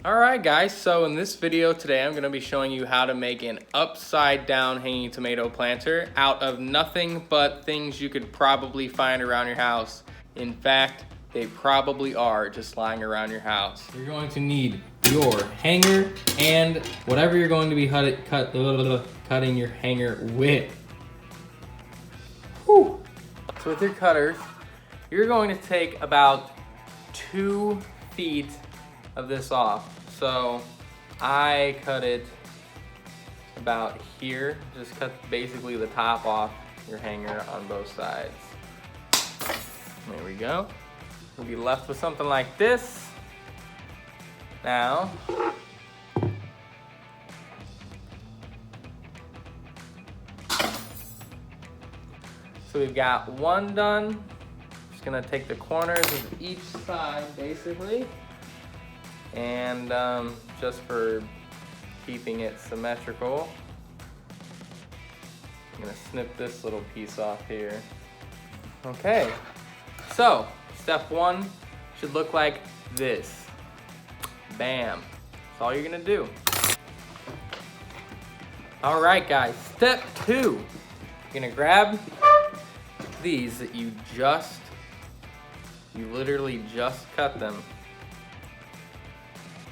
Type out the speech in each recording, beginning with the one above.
Alright guys, so in this video today I'm going to be showing you how to make an upside down hanging tomato planter out of nothing but things you could probably find around your house. In fact, they probably are just lying around your house. You're going to need your hanger and whatever you're going to be cutting your hanger with. Whew. So with your cutters, you're going to take about 2 feet of this off. So I cut it about here. Just cut basically the top off your hanger on both sides. There we go. You'll be left with something like this. Now, so we've got one done. Just gonna take the corners of each side basically. And just for keeping it symmetrical, I'm gonna snip this little piece off here. Okay, so step 1 should look like this. Bam, that's all you're gonna do. All right guys, step 2, you're gonna grab these that you literally just cut them.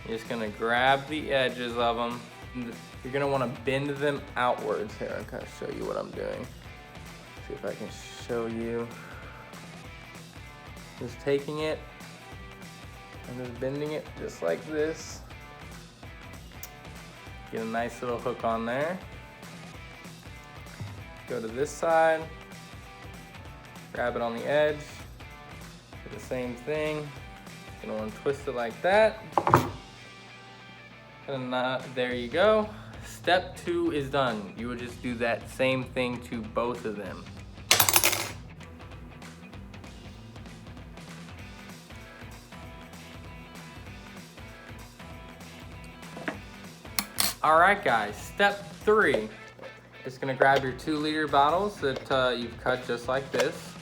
You're just gonna grab the edges of them. You're gonna wanna bend them outwards. Here, I'll kind of show you what I'm doing. See if I can show you. Just taking it and just bending it just like this. Get a nice little hook on there. Go to this side, grab it on the edge, do the same thing. You're gonna wanna twist it like that. And there you go. Step 2 is done. You would just do that same thing to both of them. All right guys, step 3. Just gonna grab your 2-liter bottles that you've cut just like this.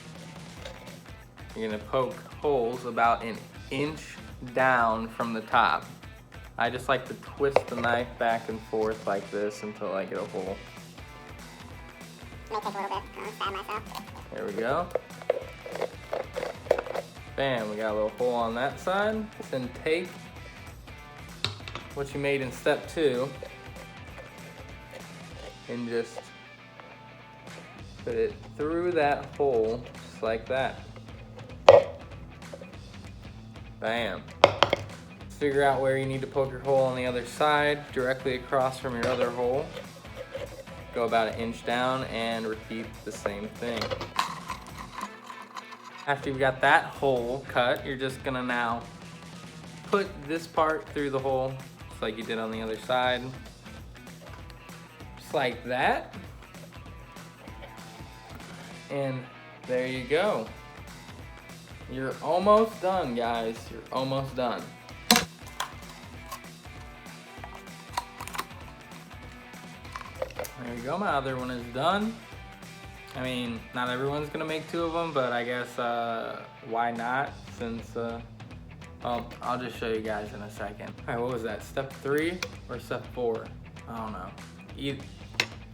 You're gonna poke holes about an inch down from the top. I just like to twist the knife back and forth like this until I get a hole. May take a little bit, stab myself. There we go. Bam, we got a little hole on that side. Then take what you made in step 2 and just put it through that hole, just like that. Bam. Figure out where you need to poke your hole on the other side, directly across from your other hole. Go about an inch down and repeat the same thing. After you've got that hole cut, you're just gonna now put this part through the hole, just like you did on the other side. Just like that. And there you go. You're almost done, guys. You're almost done. There you go, my other one is done. I mean, not everyone's gonna make 2 of them, but I guess why not, since, well, I'll just show you guys in a second. All right, what was that, step 3 or step 4? I don't know,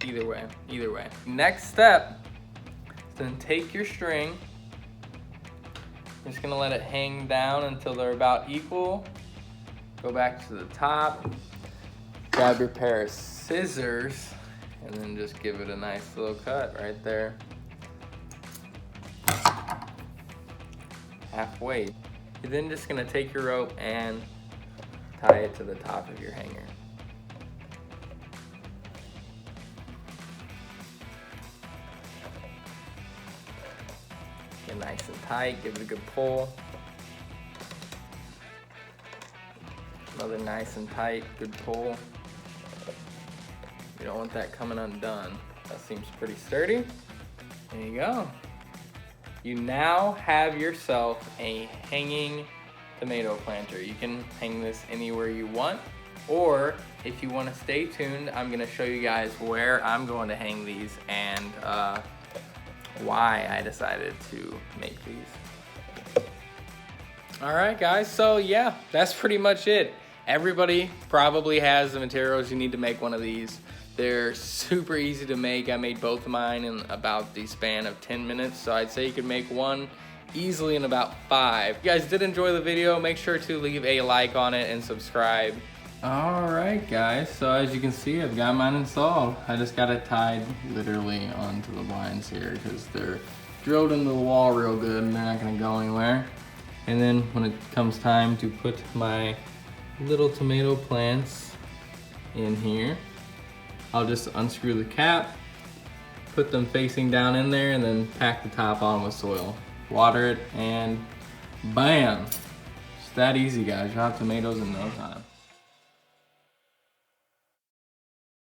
either way. Next step, then take your string, I'm just gonna let it hang down until they're about equal. Go back to the top, grab your pair of scissors, and then just give it a nice little cut right there. Halfway. You're then just gonna take your rope and tie it to the top of your hanger. Get nice and tight, give it a good pull. Another nice and tight, good pull. You don't want that coming undone. That seems pretty sturdy. There you go. You now have yourself a hanging tomato planter. You can hang this anywhere you want, or if you want to stay tuned, I'm gonna show you guys where I'm going to hang these and why I decided to make these. All right guys, so yeah, that's pretty much it. Everybody probably has the materials you need to make one of these. They're super easy to make. I made both of mine in about the span of 10 minutes, so I'd say you could make one easily in about 5. If you guys did enjoy the video, make sure to leave a like on it and subscribe. Alright guys, so as you can see, I've got mine installed. I just got it tied literally onto the blinds here because they're drilled into the wall real good and they're not going to go anywhere. And then when it comes time to put my little tomato plants in here, I'll just unscrew the cap, put them facing down in there, and then pack the top on with soil. Water it, and bam! It's that easy, guys. You'll have tomatoes in no time.